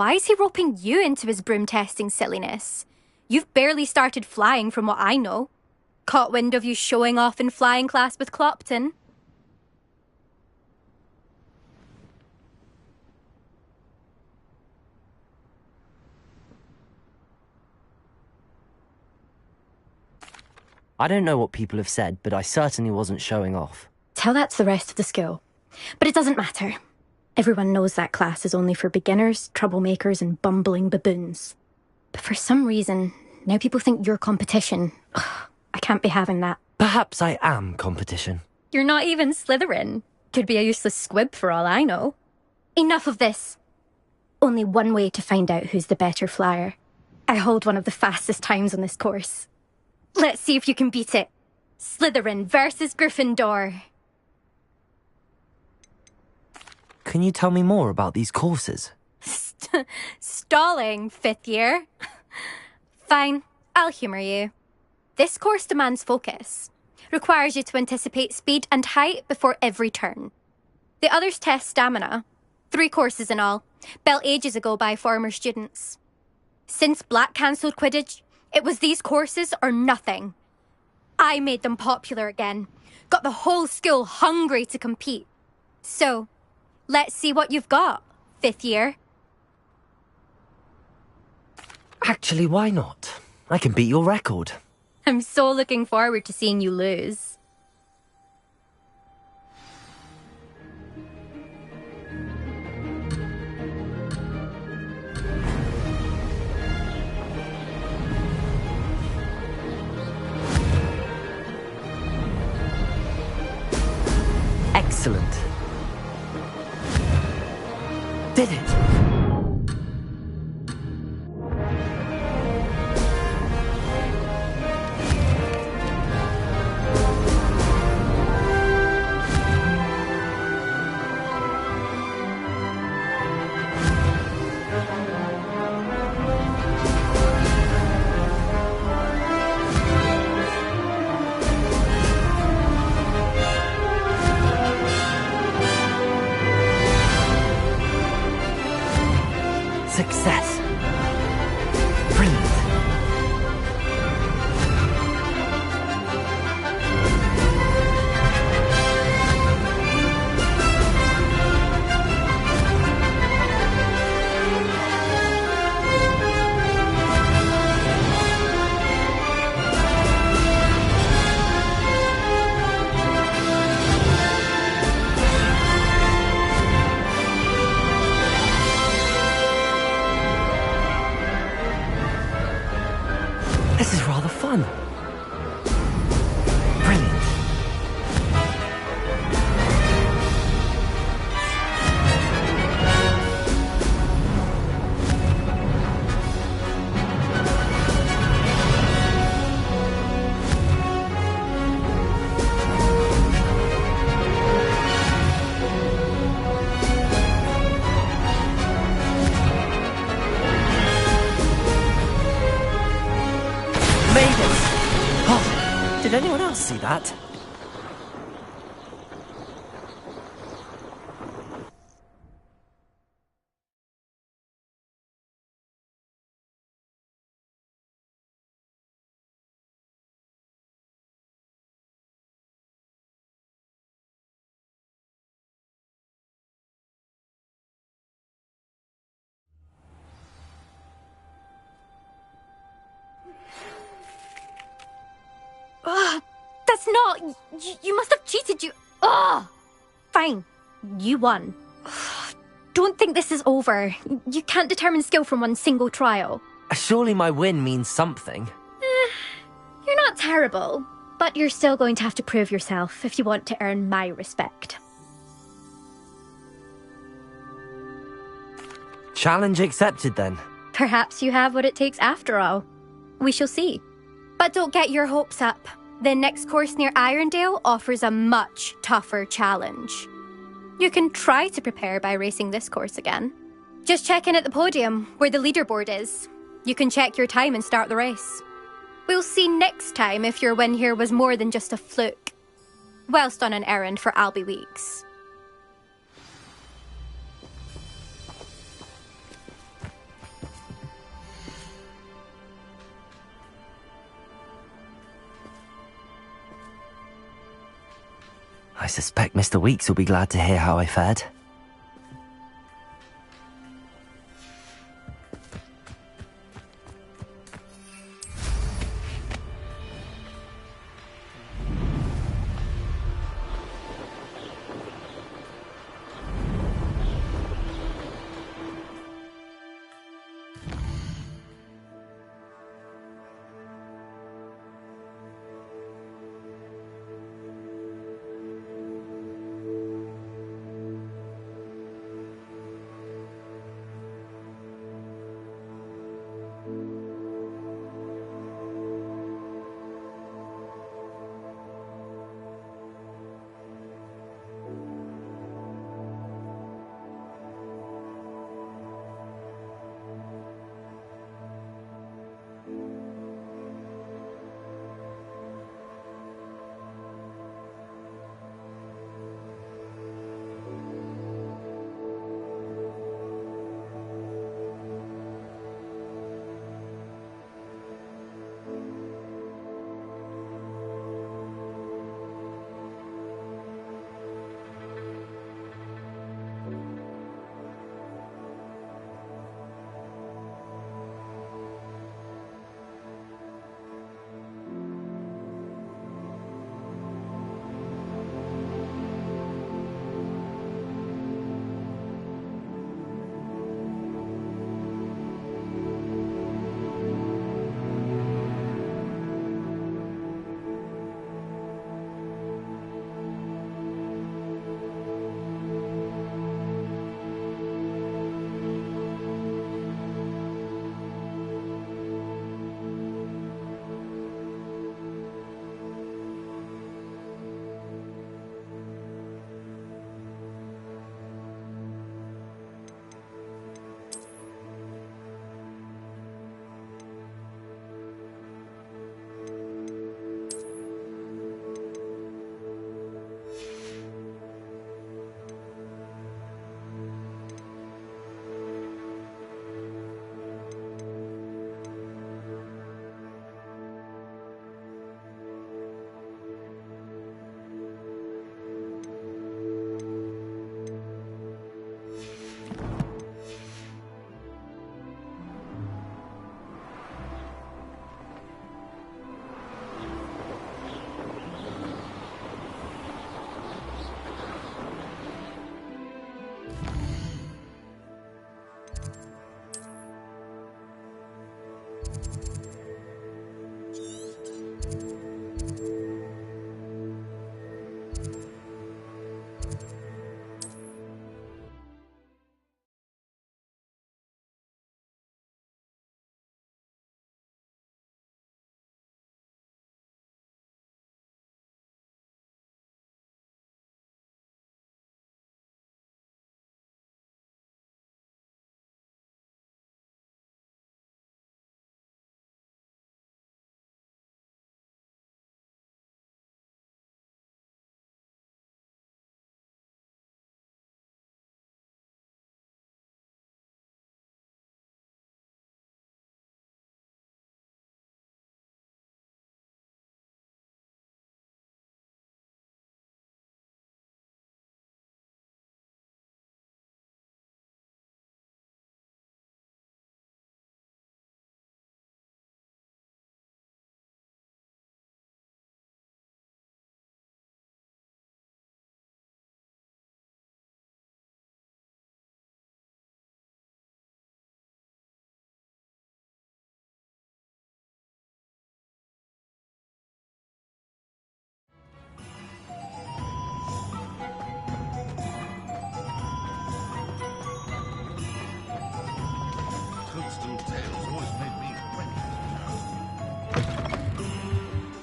Why is he roping you into his broom testing silliness? You've barely started flying from what I know. Caught wind of you showing off in flying class with Clopton. I don't know what people have said, but I certainly wasn't showing off. Tell that to the rest of the school. But it doesn't matter. Everyone knows that class is only for beginners, troublemakers, and bumbling baboons. But for some reason, now people think you're competition. Ugh, I can't be having that. Perhaps I am competition. You're not even Slytherin. Could be a useless squib for all I know. Enough of this. Only one way to find out who's the better flyer. I hold one of the fastest times on this course. Let's see if you can beat it. Slytherin versus Gryffindor. Can you tell me more about these courses? Stalling, fifth year. Fine, I'll humour you. This course demands focus. Requires you to anticipate speed and height before every turn. The others test stamina. 3 courses in all, built ages ago by former students. Since Black cancelled Quidditch, it was these courses or nothing. I made them popular again. Got the whole school hungry to compete. So, let's see what you've got, fifth year. Actually, why not? I can beat your record. I'm so looking forward to seeing you lose. Excellent. Did it? Success. Brilliant. This is rather fun. Brilliant. Made it! Oh, did anyone else see that? Ugh, that's not... You must have cheated, you... Ugh! Fine. You won. Ugh, don't think this is over. You can't determine skill from one single trial. Surely my win means something. You're not terrible, but you're still going to have to prove yourself if you want to earn my respect. Challenge accepted then. Perhaps you have what it takes after all. We shall see. But don't get your hopes up. The next course near Irondale offers a much tougher challenge. You can try to prepare by racing this course again. Just check in at the podium, where the leaderboard is. You can check your time and start the race. We'll see next time if your win here was more than just a fluke. Whilst on an errand for Albie Weeks. suspect Mr. Weeks will be glad to hear how I fared.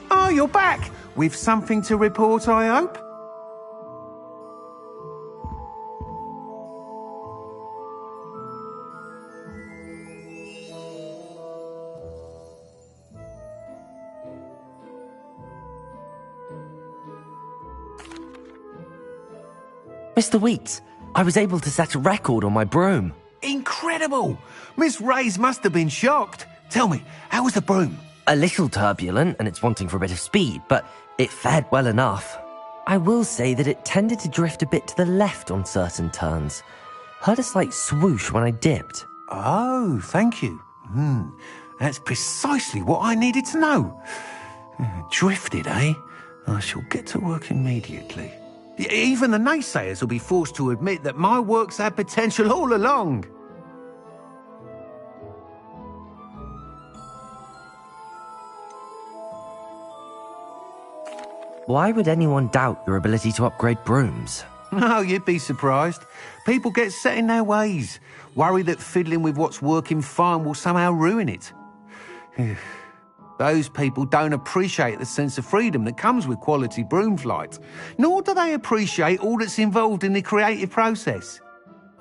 Oh, you're back! With something to report, I hope? Mr. Weeks, I was able to set a record on my broom. Incredible! Miss Reyes must have been shocked. Tell me, how was the broom? A little turbulent and it's wanting for a bit of speed, but it fared well enough. I will say that it tended to drift a bit to the left on certain turns. Heard a slight swoosh when I dipped. Oh, thank you. That's precisely what I needed to know. Drifted, eh? I shall get to work immediately. Even the naysayers will be forced to admit that my work's had potential all along. Why would anyone doubt your ability to upgrade brooms? No, you'd be surprised. People get set in their ways, worry that fiddling with what's working fine will somehow ruin it. Those people don't appreciate the sense of freedom that comes with quality broom flight, nor do they appreciate all that's involved in the creative process.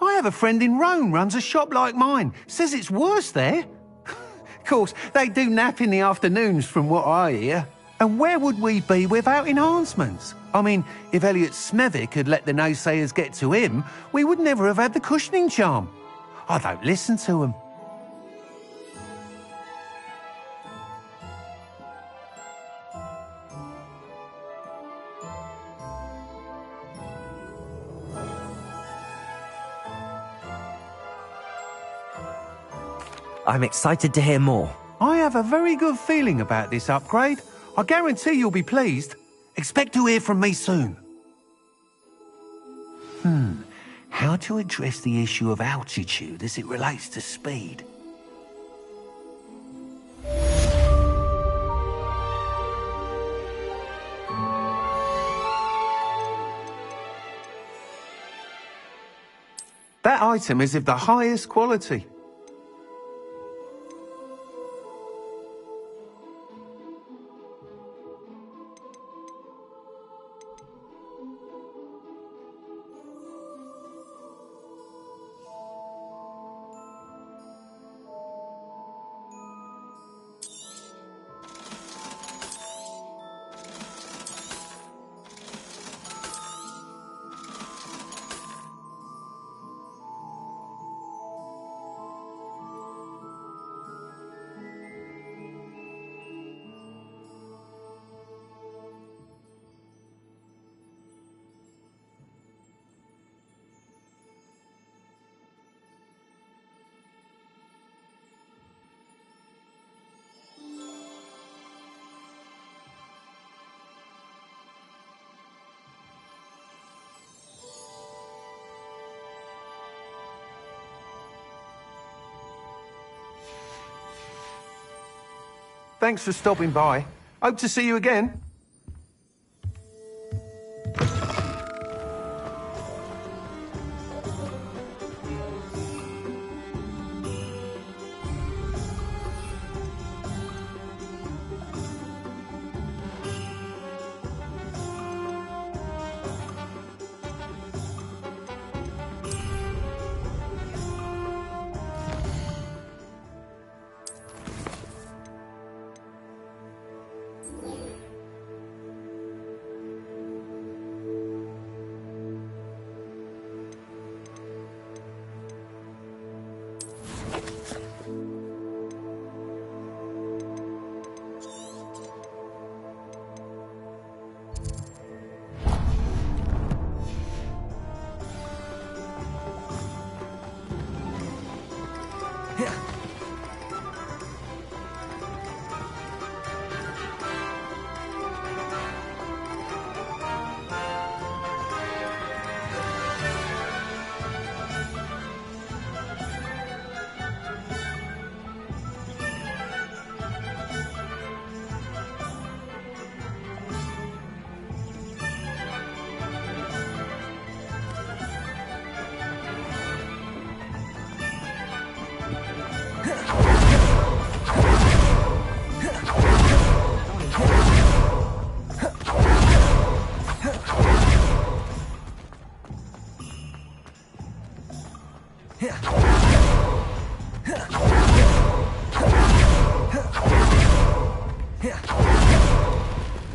I have a friend in Rome runs a shop like mine, says it's worse there. Of course, they do nap in the afternoons from what I hear. And where would we be without enhancements? I mean, if Elliot Smethwick had let the naysayers get to him, we would never have had the cushioning charm. I don't listen to them. I'm excited to hear more. I have a very good feeling about this upgrade. I guarantee you'll be pleased. Expect to hear from me soon. How to address the issue of altitude as it relates to speed? That item is of the highest quality. Thanks for stopping by. Hope to see you again.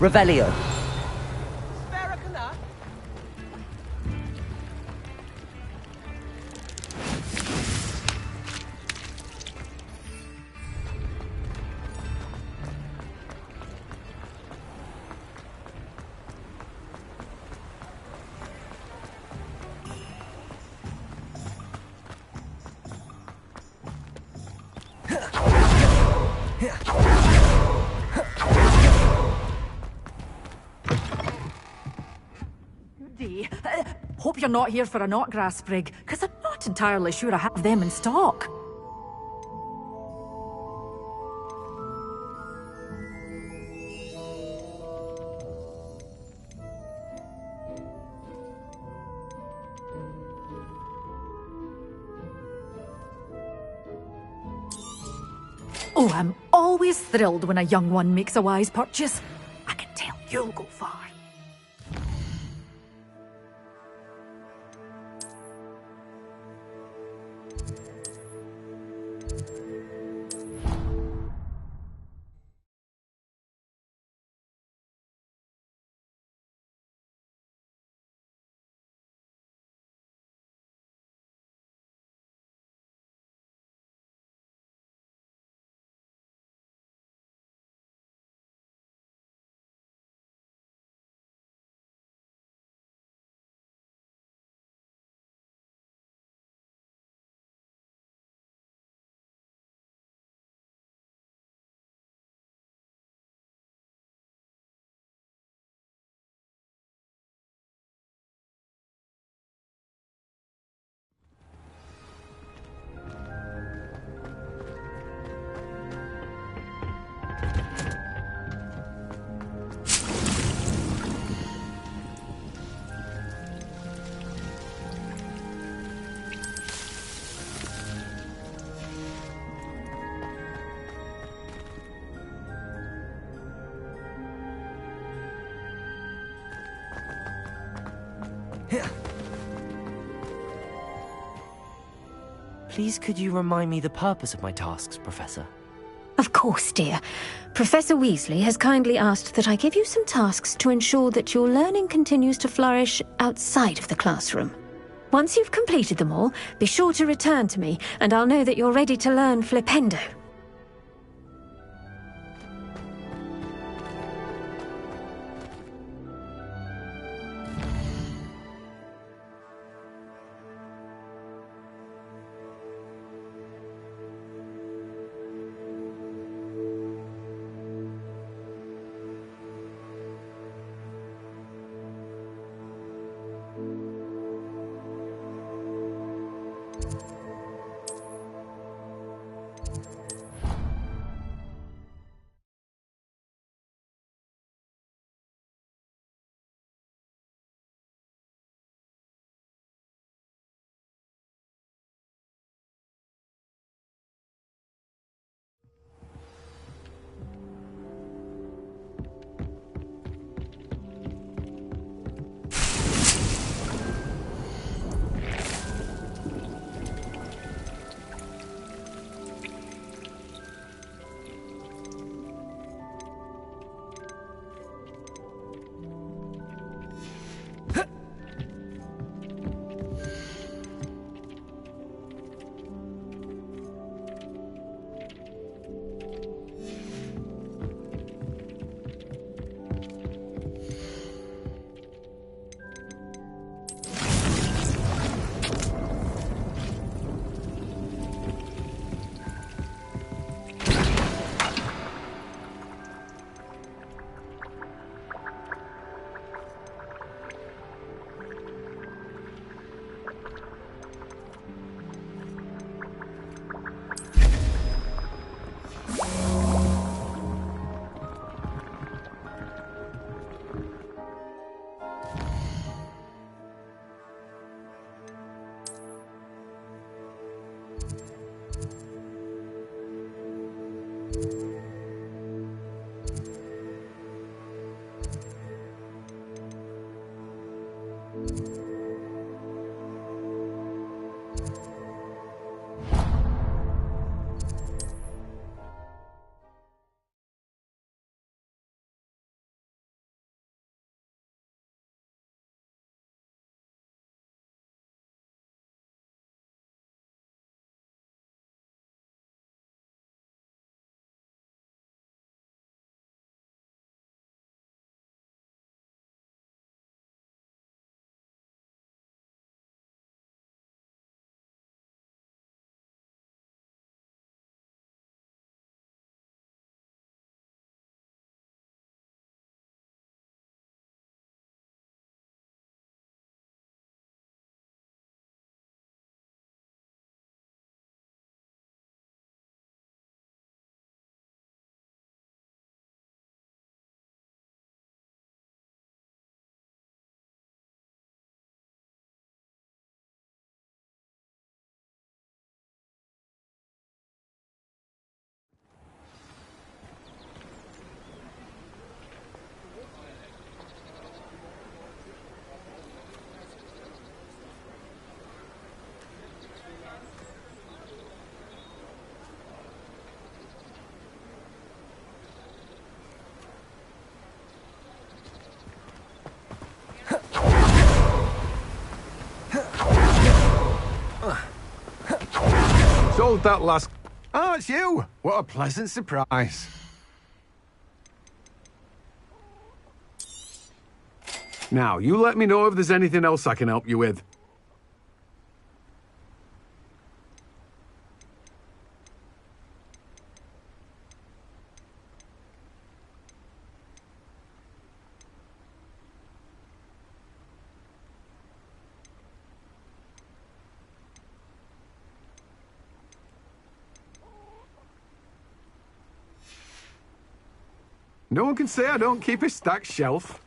Revelio. Hope you're not here for a knotgrass sprig, because I'm not entirely sure I have them in stock. Oh, I'm always thrilled when a young one makes a wise purchase. I can tell you'll go far. Please, could you remind me the purpose of my tasks, Professor? Of course, dear. Professor Weasley has kindly asked that I give you some tasks to ensure that your learning continues to flourish outside of the classroom. Once you've completed them all, be sure to return to me, and I'll know that you're ready to learn Flipendo. Hold that last... Oh, it's you! What a pleasant surprise. Now, you let me know if there's anything else I can help you with. No one can say I don't keep a stacked shelf.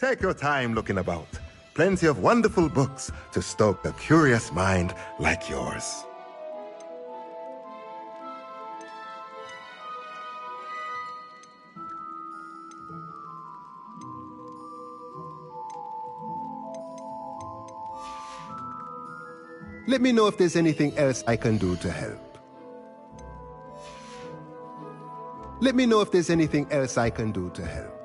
Take your time looking about. Plenty of wonderful books to stoke a curious mind like yours. Let me know if there's anything else I can do to help. Let me know if there's anything else I can do to help.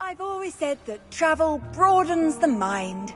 I've always said that travel broadens the mind.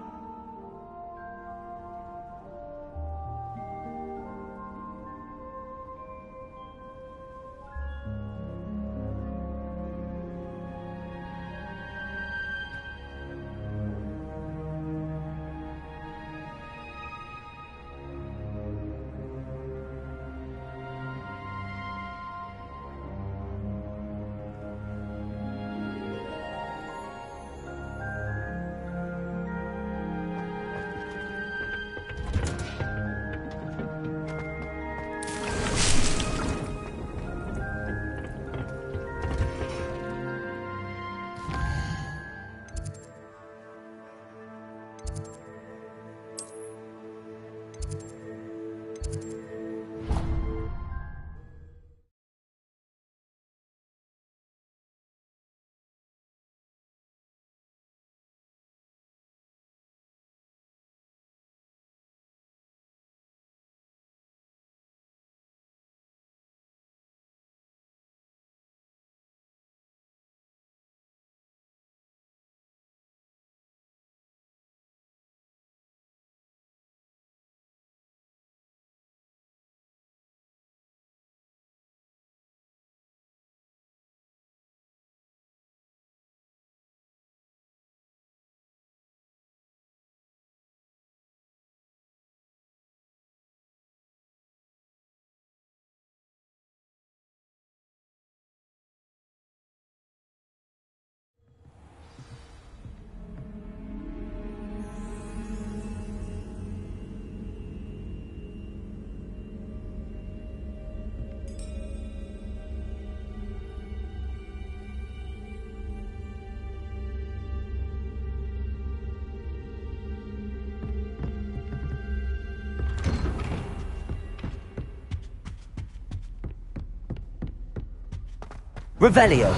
Revelio.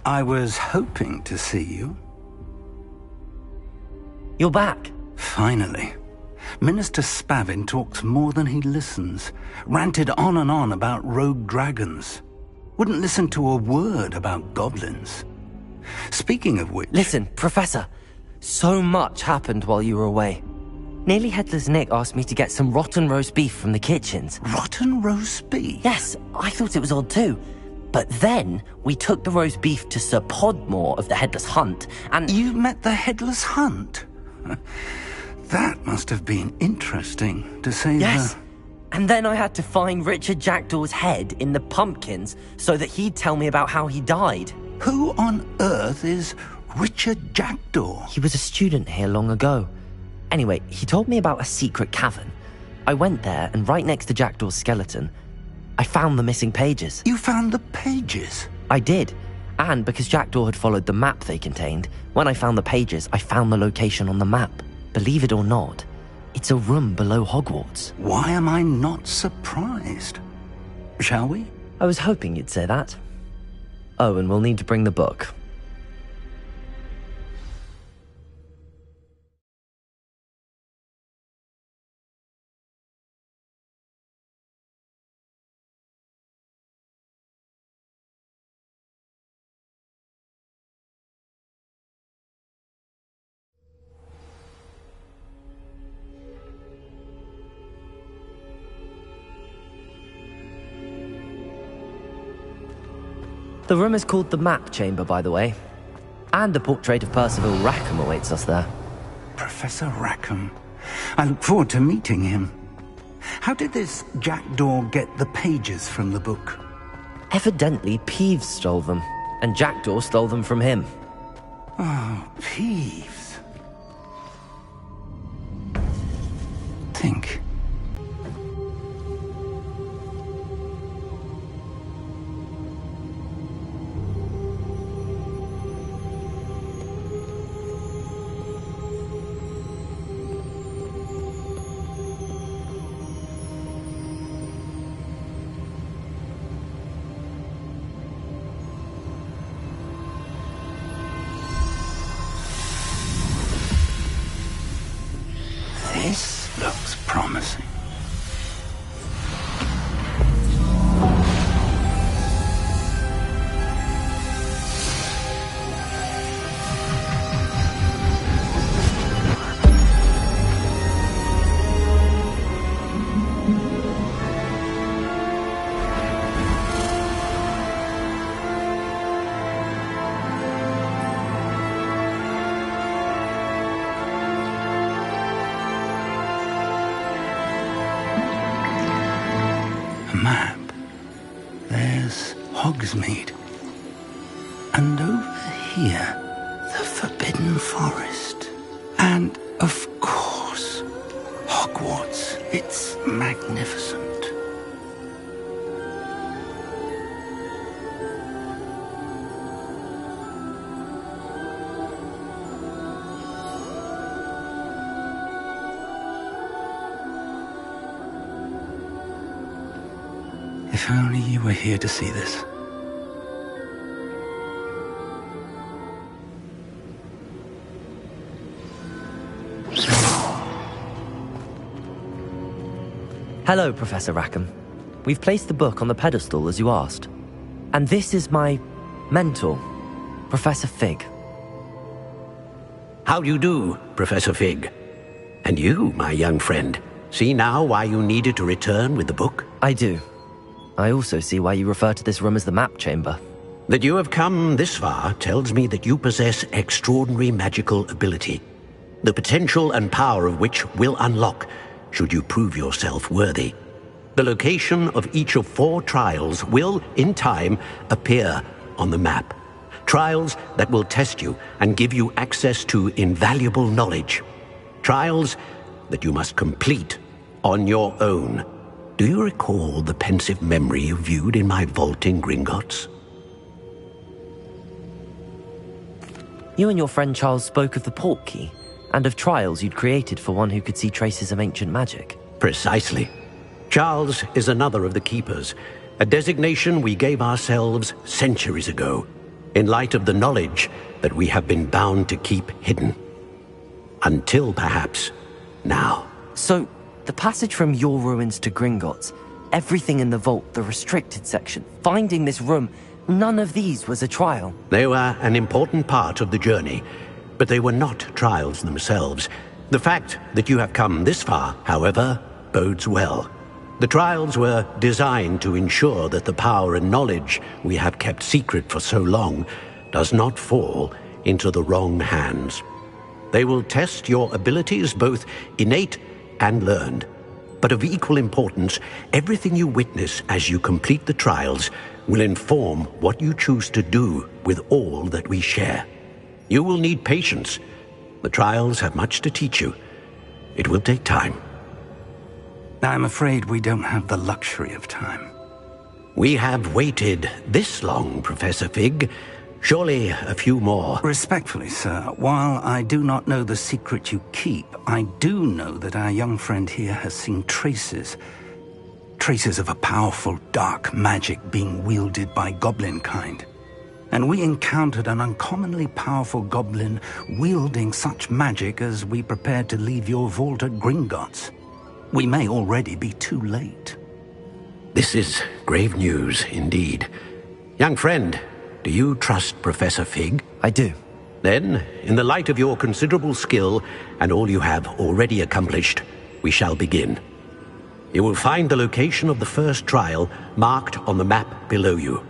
I was hoping to see you. You're back. Finally. Minister Spavin talks more than he listens. Ranted on and on about rogue dragons. Wouldn't listen to a word about goblins. Speaking of which... Listen, Professor. So much happened while you were away. Nearly Headless Nick asked me to get some rotten roast beef from the kitchens. Rotten roast beef? Yes, I thought it was odd too. But then, we took the roast beef to Sir Podmore of the Headless Hunt, and... You met the Headless Hunt? That must have been interesting, to say Yes. the... And then I had to find Richard Jackdaw's head in the pumpkins so that he'd tell me about how he died. Who on earth is Richard Jackdaw? He was a student here long ago. Anyway, he told me about a secret cavern. I went there, and right next to Jackdaw's skeleton, I found the missing pages. You found the pages? I did. And because Jackdaw had followed the map they contained, when I found the pages, I found the location on the map. Believe it or not, it's a room below Hogwarts. Why am I not surprised? Shall we? I was hoping you'd say that. Oh, and we'll need to bring the book. The room is called the Map Chamber, by the way. And a portrait of Percival Rackham awaits us there. Professor Rackham. I look forward to meeting him. How did this Jackdaw get the pages from the book? Evidently, Peeves stole them, and Jackdaw stole them from him. Oh, Peeves. Think. This looks promising. Map. There's Hogsmeade. And over here, the Forbidden Forest. And, of course, Hogwarts. It's magnificent. If only you were here to see this. Hello, Professor Rackham. We've placed the book on the pedestal as you asked. And this is my mentor, Professor Fig. How do you do, Professor Fig? And you, my young friend, see now why you needed to return with the book? I do. I also see why you refer to this room as the Map Chamber. That you have come this far tells me that you possess extraordinary magical ability, the potential and power of which will unlock should you prove yourself worthy. The location of each of 4 trials will, in time, appear on the map. Trials that will test you and give you access to invaluable knowledge. Trials that you must complete on your own. Do you recall the pensive memory you viewed in my vault in Gringotts? You and your friend Charles spoke of the Portkey, and of trials you'd created for one who could see traces of ancient magic. Precisely. Charles is another of the Keepers, a designation we gave ourselves centuries ago, in light of the knowledge that we have been bound to keep hidden. Until perhaps now. So, the passage from your ruins to Gringotts, everything in the vault, the restricted section, finding this room, none of these was a trial. They were an important part of the journey, but they were not trials themselves. The fact that you have come this far, however, bodes well. The trials were designed to ensure that the power and knowledge we have kept secret for so long does not fall into the wrong hands. They will test your abilities, both innate and learned. But of equal importance, everything you witness as you complete the trials will inform what you choose to do with all that we share. You will need patience. The trials have much to teach you. It will take time. I'm afraid we don't have the luxury of time. We have waited this long, Professor Fig. Surely a few more. Respectfully, sir, while I do not know the secret you keep, I do know that our young friend here has seen traces of a powerful dark magic being wielded by goblin kind. And we encountered an uncommonly powerful goblin wielding such magic as we prepared to leave your vault at Gringotts. We may already be too late. This is grave news indeed. Young friend, do you trust Professor Fig? I do. Then, in the light of your considerable skill and all you have already accomplished, we shall begin. You will find the location of the first trial marked on the map below you.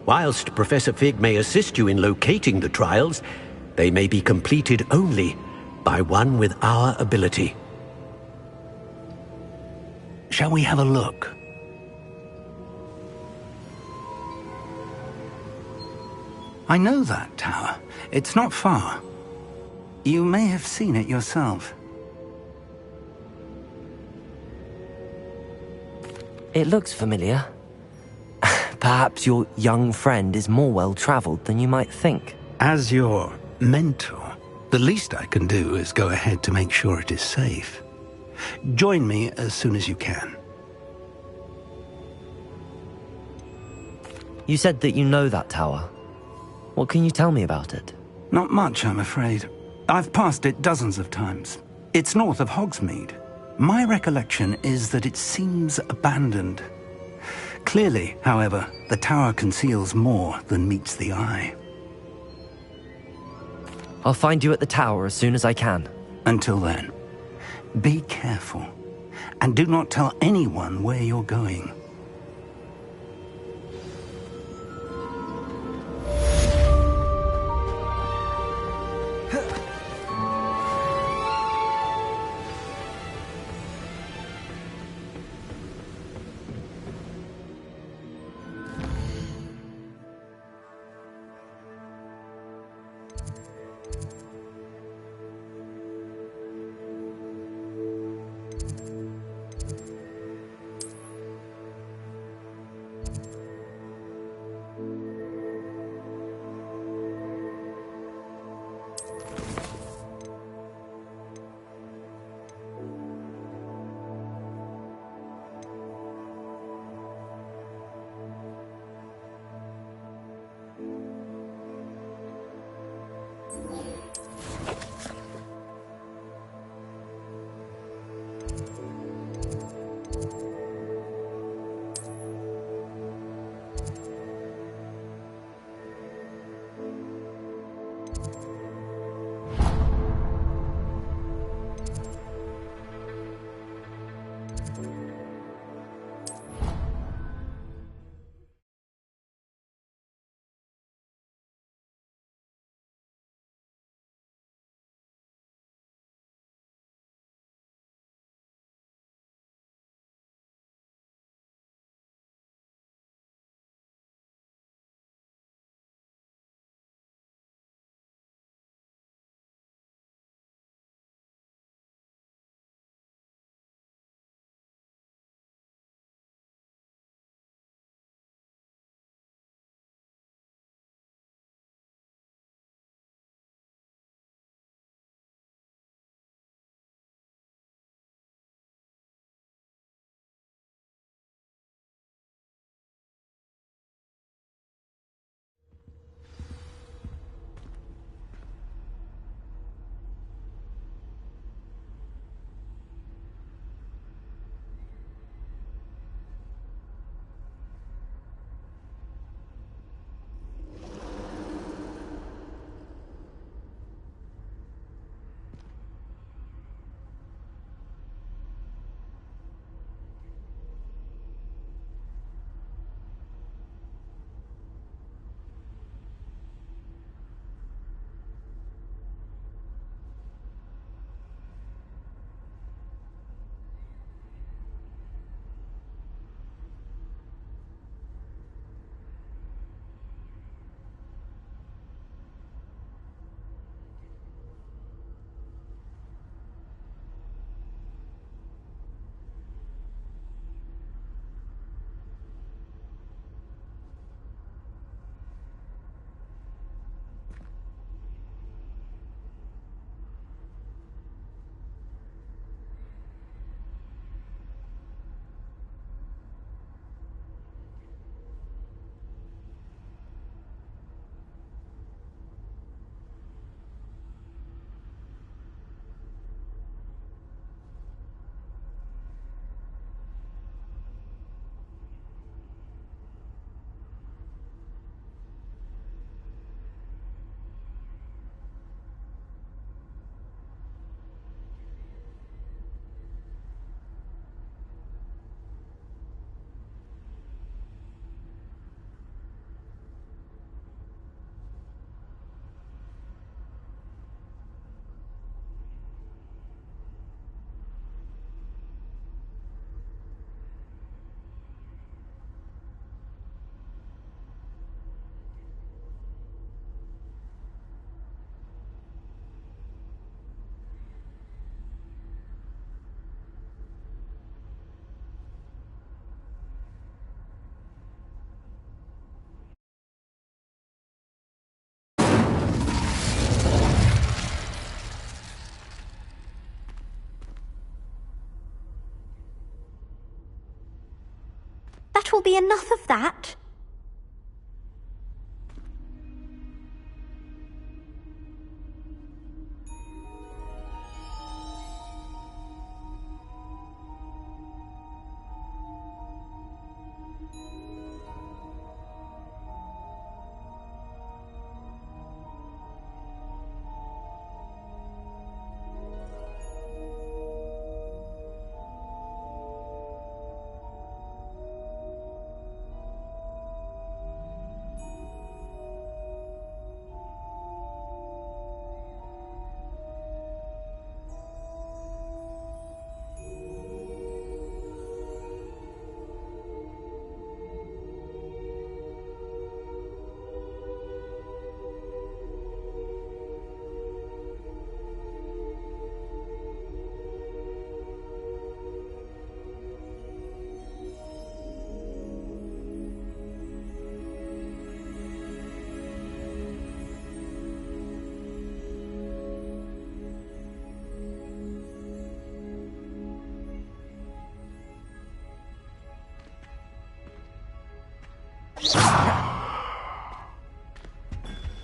Whilst Professor Fig may assist you in locating the trials, they may be completed only by one with our ability. Shall we have a look? I know that tower. It's not far. You may have seen it yourself. It looks familiar. Perhaps your young friend is more well-traveled than you might think. As your mentor, the least I can do is go ahead to make sure it is safe. Join me as soon as you can. You said that you know that tower. What can you tell me about it? Not much, I'm afraid. I've passed it dozens of times. It's north of Hogsmeade. My recollection is that it seems abandoned. Clearly, however, the tower conceals more than meets the eye. I'll find you at the tower as soon as I can. Until then, be careful, and do not tell anyone where you're going. there'll be enough of that.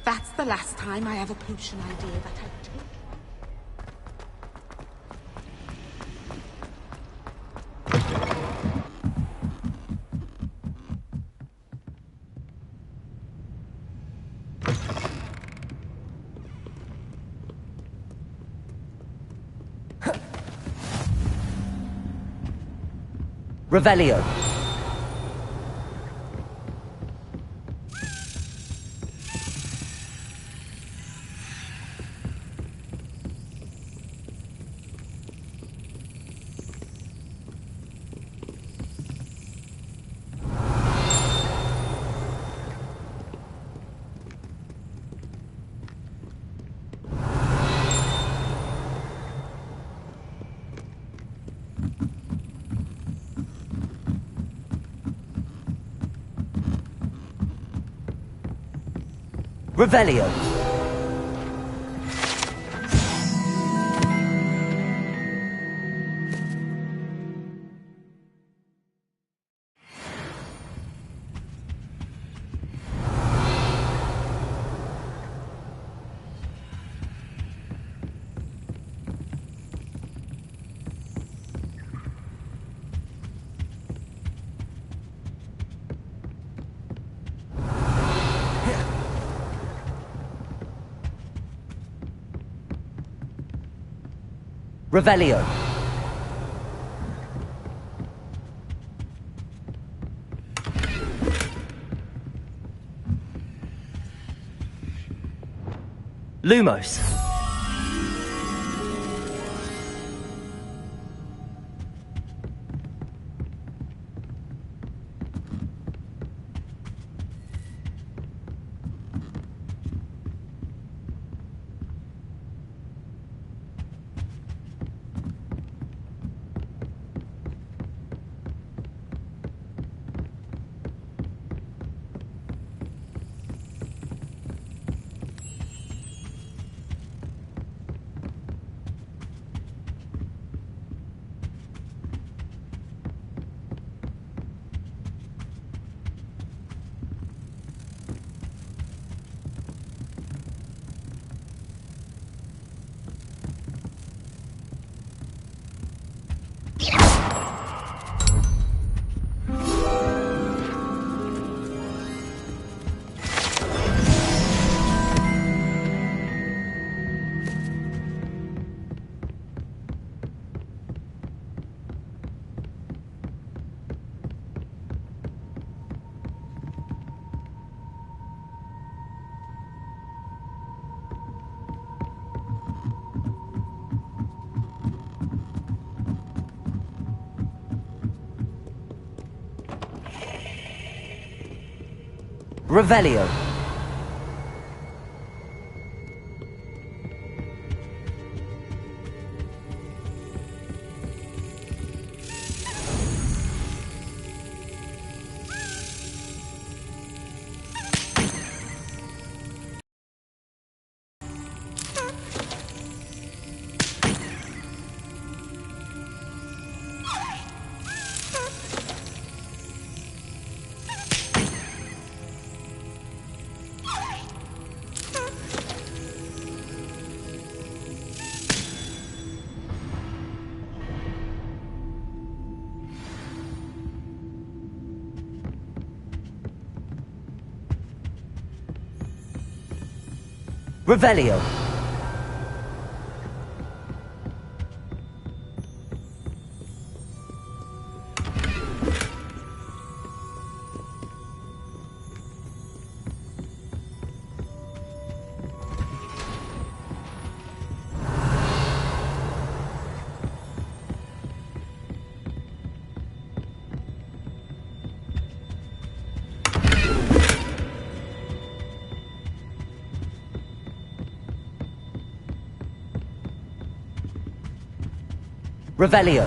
That's the last time I have a potion idea that I take. Revelio. Revelio. Revelio. Lumos. Revelio. Revelio. Revelio.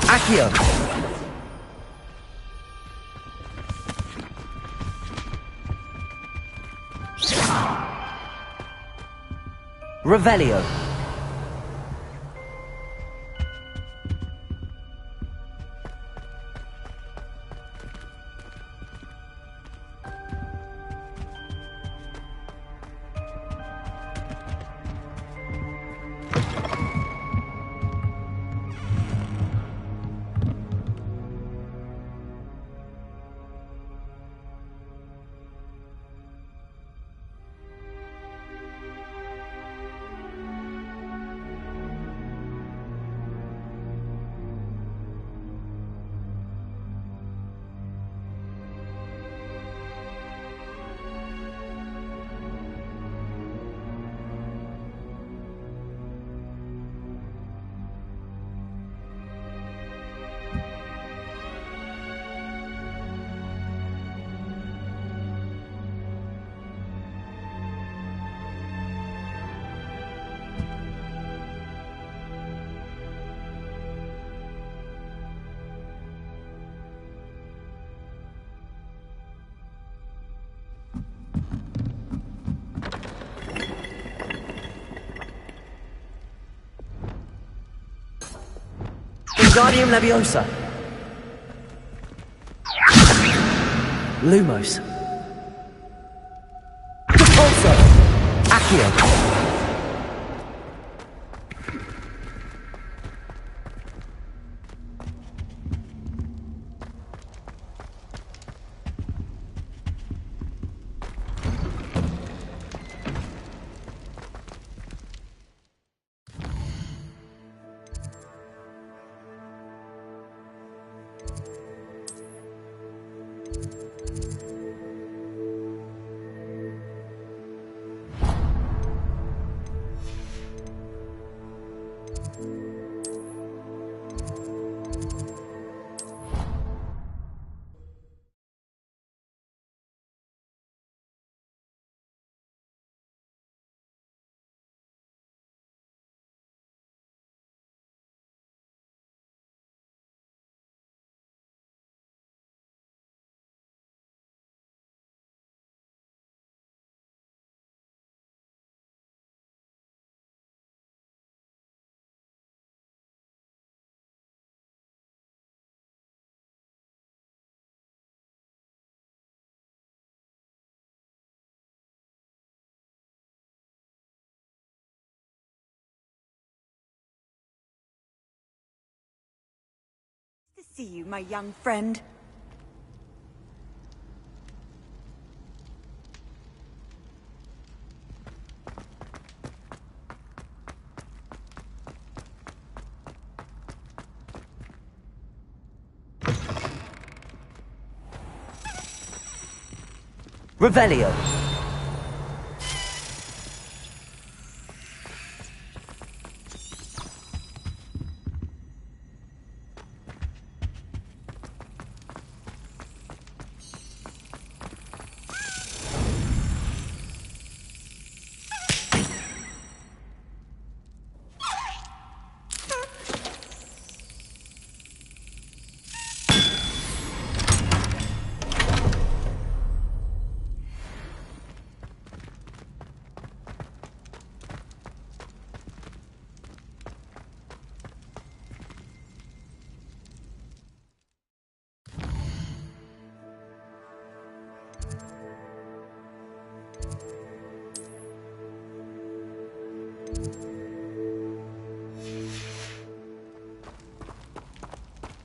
Accio. Revelio. Wingardium Leviosa. Lumos. Repulso. Accio. To see you, my young friend. Revelio.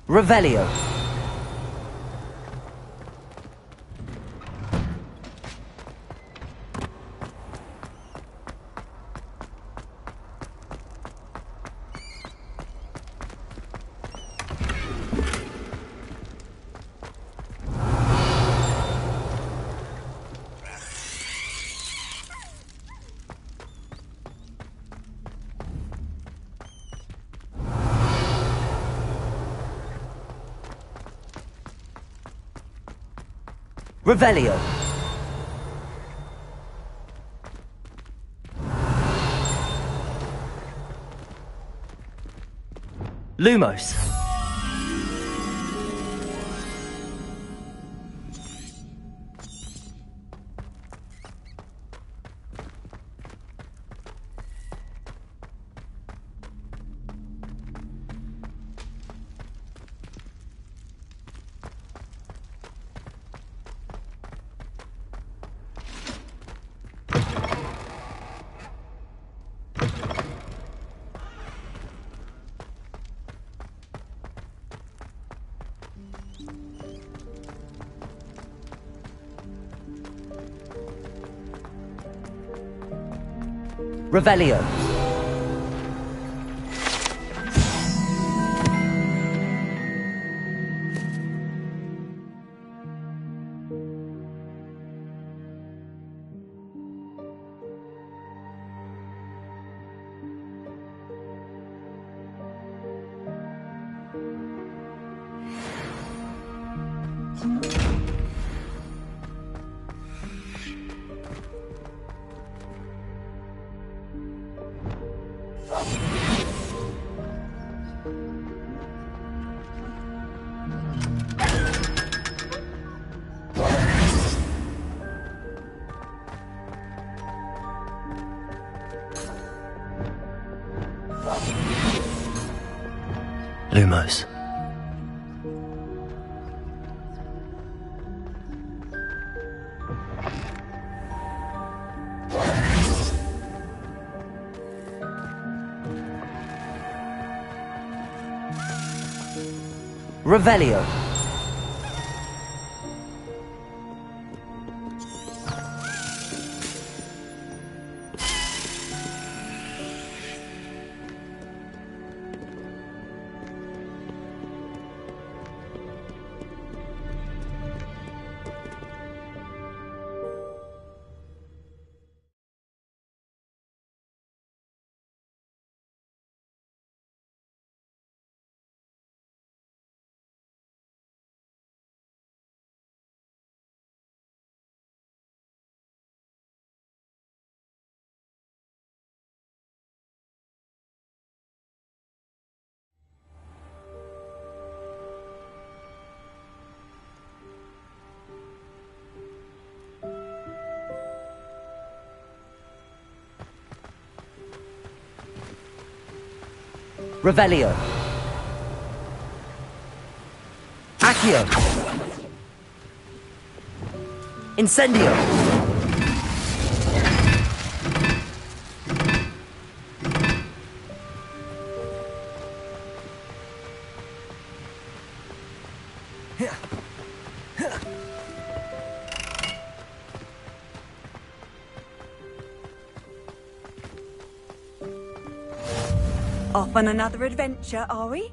Revelio. Revelio. Lumos. Revelio. Lumos. Revelio. Revelio. Accio. Incendio. Off on another adventure, are we?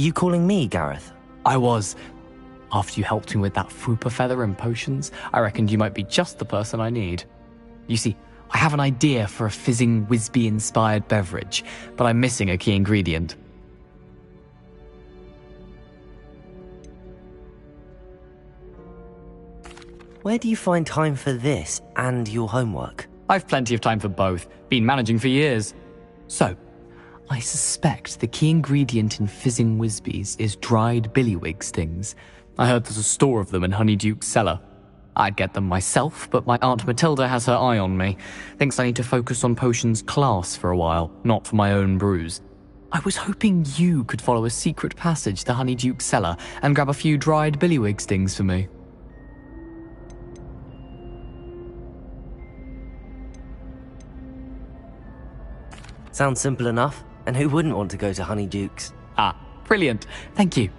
you calling me, Gareth? I was. After you helped me with that Fupa feather and potions, I reckoned you might be just the person I need. You see, I have an idea for a fizzing Wisby-inspired beverage, but I'm missing a key ingredient. Where do you find time for this and your homework? I've plenty of time for both. Been managing for years. So, I suspect the key ingredient in fizzing Wisbies is dried billywig stings. I heard there's a store of them in Honeyduke's cellar. I'd get them myself, but my Aunt Matilda has her eye on me. Thinks I need to focus on potions class for a while, not for my own brews. I was hoping you could follow a secret passage to Honeyduke's cellar and grab a few dried billywig stings for me. Sounds simple enough, and who wouldn't want to go to Honeyduke's? Ah, brilliant. Thank you.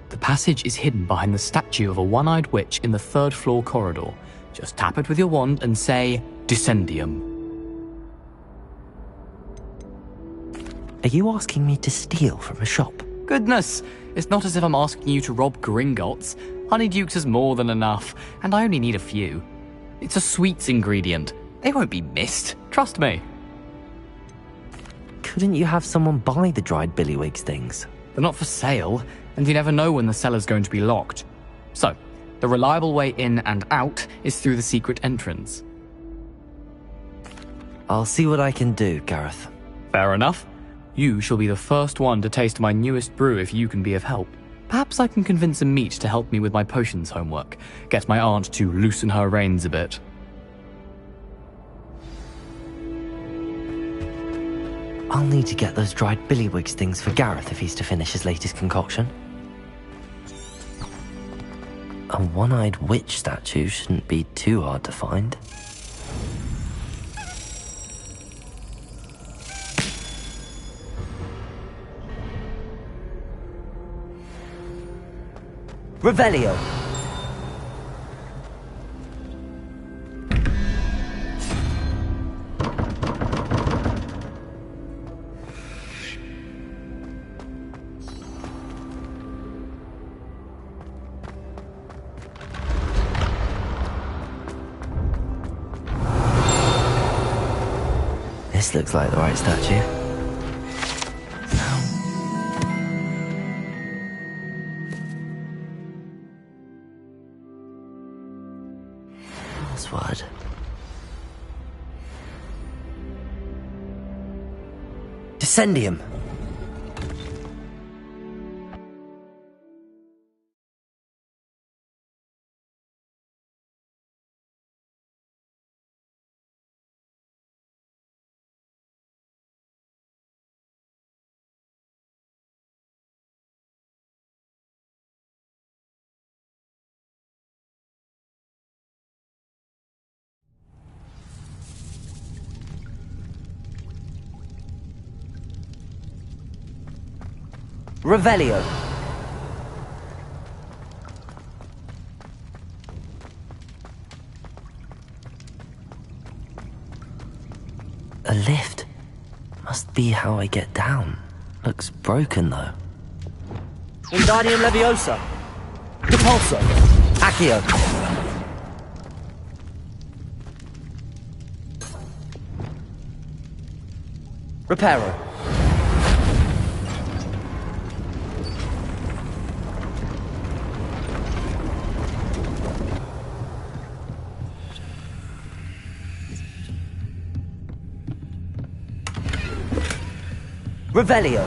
The passage is hidden behind the statue of a one-eyed witch in the third-floor corridor. Just tap it with your wand and say, Descendium. Are you asking me to steal from a shop? Goodness, it's not as if I'm asking you to rob Gringotts. Honeyduke's is more than enough, and I only need a few. It's a sweets ingredient. They won't be missed, trust me. Couldn't you have someone buy the dried billywig stings? They're not for sale, and you never know when the cellar's going to be locked. So, the reliable way in and out is through the secret entrance. I'll see what I can do, Gareth. Fair enough. You shall be the first one to taste my newest brew if you can be of help. Perhaps I can convince a meat to help me with my potions homework. Get my aunt to loosen her reins a bit. I'll need to get those dried billywig stings for Gareth if he's to finish his latest concoction. A one-eyed witch statue shouldn't be too hard to find. Revelio! This looks like the right statue. Password. Descendium. Revelio. A lift. Must be how I get down. Looks broken though. Wingardium Leviosa. Depulso. Accio. Reparo. Revelio.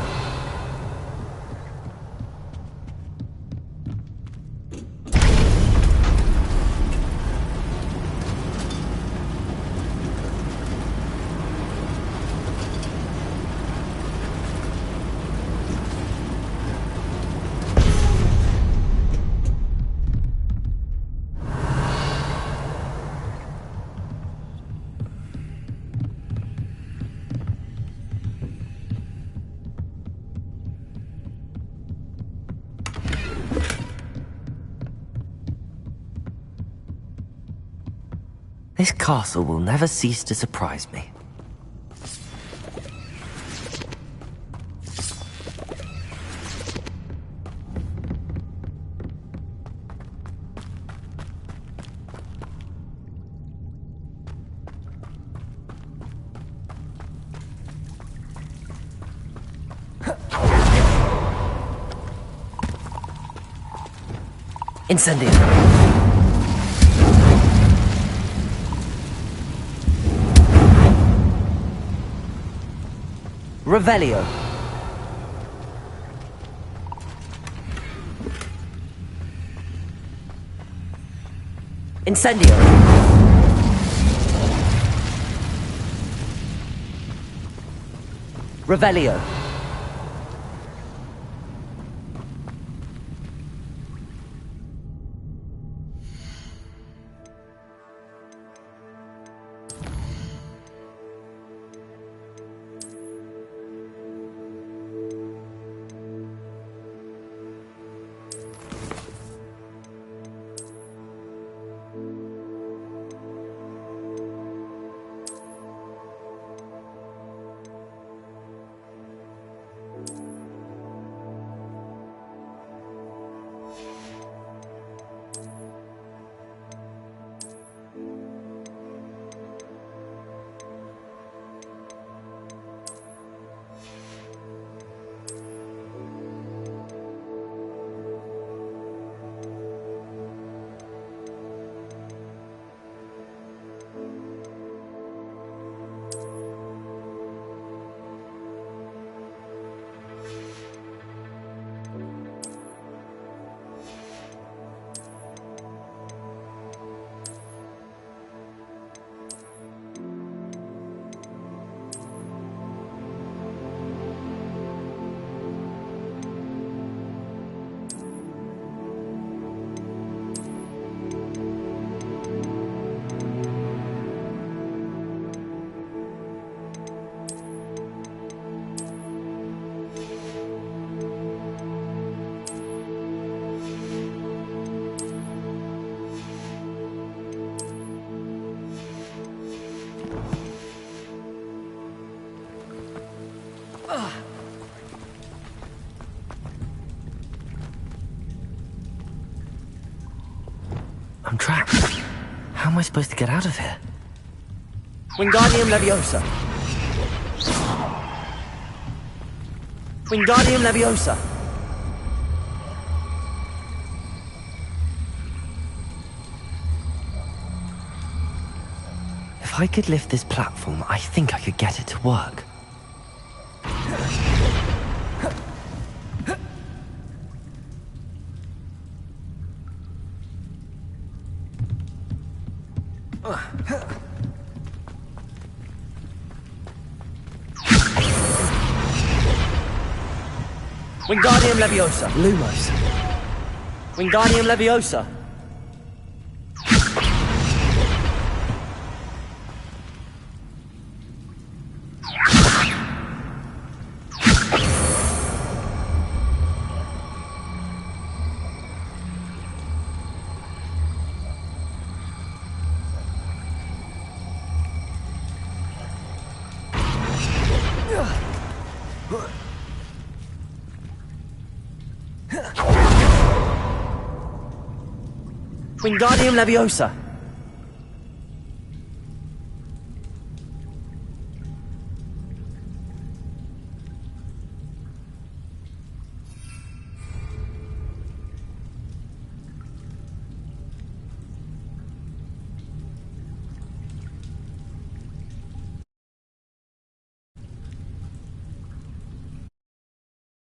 This castle will never cease to surprise me. Incendio. Revelio. Incendio. Revelio. I'm trapped. How am I supposed to get out of here? Wingardium Leviosa. Wingardium Leviosa. If I could lift this platform, I think I could get it to work. Wingardium Leviosa. Lumos. Wingardium Leviosa. Wingardium Leviosa.